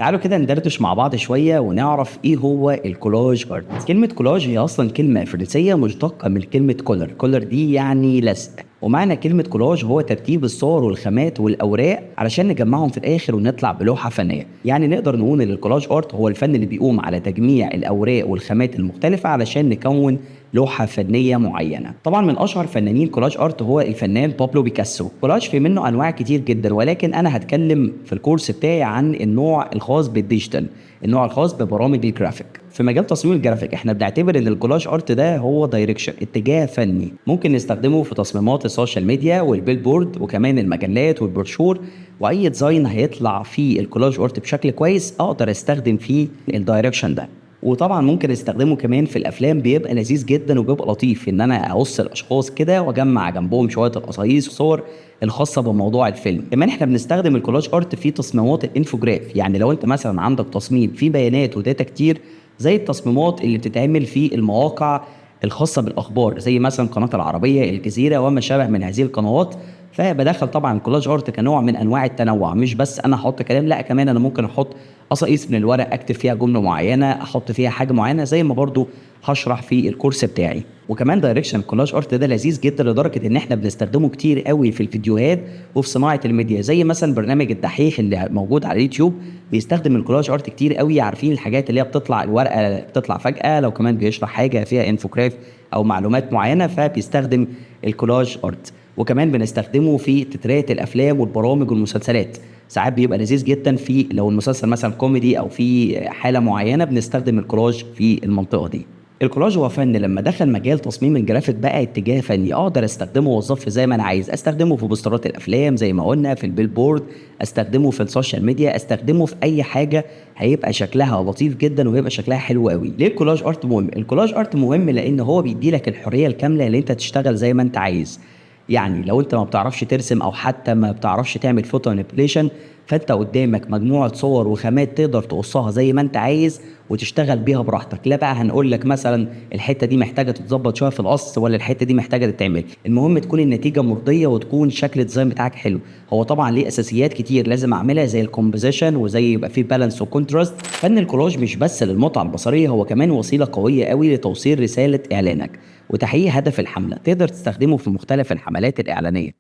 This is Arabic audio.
تعالوا كده ندردش مع بعض شوية ونعرف إيه هو الكولاج ارت. كلمة كولاج هي أصلا كلمة فرنسية مشتقة من كلمة كولر، كولر دي يعني لزق، ومعنى كلمة كولاج هو ترتيب الصور والخامات والأوراق علشان نجمعهم في الآخر ونطلع بلوحة فنية. يعني نقدر نقول إن الكولاج ارت هو الفن اللي بيقوم على تجميع الأوراق والخامات المختلفة علشان نكون لوحة فنية معينة. طبعا من أشهر فنانين كولاج ارت هو الفنان بابلو بيكاسو. كولاج في منه أنواع كتير جدا، ولكن أنا هتكلم في الكورس بتاعي عن النوع الخاص بالديجيتال، النوع الخاص ببرامج الجرافيك. في مجال تصميم الجرافيك احنا بنعتبر ان الكولاج ارت ده هو دايركشن، اتجاه فني ممكن نستخدمه في تصميمات السوشيال ميديا والبيلبورد وكمان المجلات والبروشور. واي ديزاين هيطلع فيه الكولاج ارت بشكل كويس اقدر استخدم فيه الدايركشن ده. وطبعا ممكن استخدمه كمان في الافلام، بيبقى لذيذ جدا وبيبقى لطيف ان انا اقص الاشخاص كده واجمع جنبهم شويه القصايص وصور الخاصه بموضوع الفيلم. كمان احنا بنستخدم الكولاج ارت في تصميمات الانفوجراف، يعني لو انت مثلا عندك تصميم فيه بيانات وداتا كتير زي التصميمات اللي بتتعمل في المواقع الخاصه بالاخبار زي مثلا قناه العربيه، الجزيره وما شابه من هذه القنوات، فبدخل طبعا الكولاج ارت كنوع من انواع التنوع. مش بس انا احط كلام، لا كمان انا ممكن احط قصايص من الورق اكتب فيها جمله معينه، احط فيها حاجه معينه زي ما برضو هشرح في الكورس بتاعي. وكمان دايركشن الكولاج ارت ده لذيذ جدا لدرجه ان احنا بنستخدمه كتير قوي في الفيديوهات وفي صناعه الميديا، زي مثلا برنامج الدحيح اللي موجود على اليوتيوب بيستخدم الكولاج ارت كتير قوي. عارفين الحاجات اللي هي بتطلع الورقه بتطلع فجاه، لو كمان بيشرح حاجه فيها انفوجراف او معلومات معينه فبيستخدم الكولاج ارت. وكمان بنستخدمه في تترات الافلام والبرامج والمسلسلات، ساعات بيبقى لذيذ جدا في لو المسلسل مثلا كوميدي او في حاله معينه بنستخدم الكولاج في المنطقه دي. الكولاج هو فن لما دخل مجال تصميم الجرافيك بقى اتجاه فني، اقدر استخدمه واوظفه زي ما انا عايز، استخدمه في بوسترات الافلام زي ما قلنا، في البيلبورد، استخدمه في السوشيال ميديا، استخدمه في اي حاجه هيبقى شكلها لطيف جدا وهيبقى شكلها حلو قوي. ليه الكولاج ارت مهم؟ الكولاج ارت مهم لان هو بيدي لك الحريه الكامله اللي انت تشتغل زي ما انت عايز. يعني لو انت ما بتعرفش ترسم او حتى ما بتعرفش تعمل فوتو مانيبيوليشن، فانت قدامك مجموعه صور وخامات تقدر تقصها زي ما انت عايز وتشتغل بيها براحتك. لا بقى هنقول لك مثلا الحته دي محتاجه تتظبط شويه في القص ولا الحته دي محتاجه تتعمل، المهم تكون النتيجه مرضيه وتكون شكل الديزاين بتاعك حلو. هو طبعا ليه اساسيات كتير لازم اعملها زي الكومبوزيشن وزي يبقى فيه بالانس وكونتراست. فن الكولاج مش بس للمتعه البصريه، هو كمان وسيله قويه قوي لتوصيل رساله اعلانك وتحقيق هدف الحمله. تقدر تستخدمه في مختلف الحملات الاعلانيه.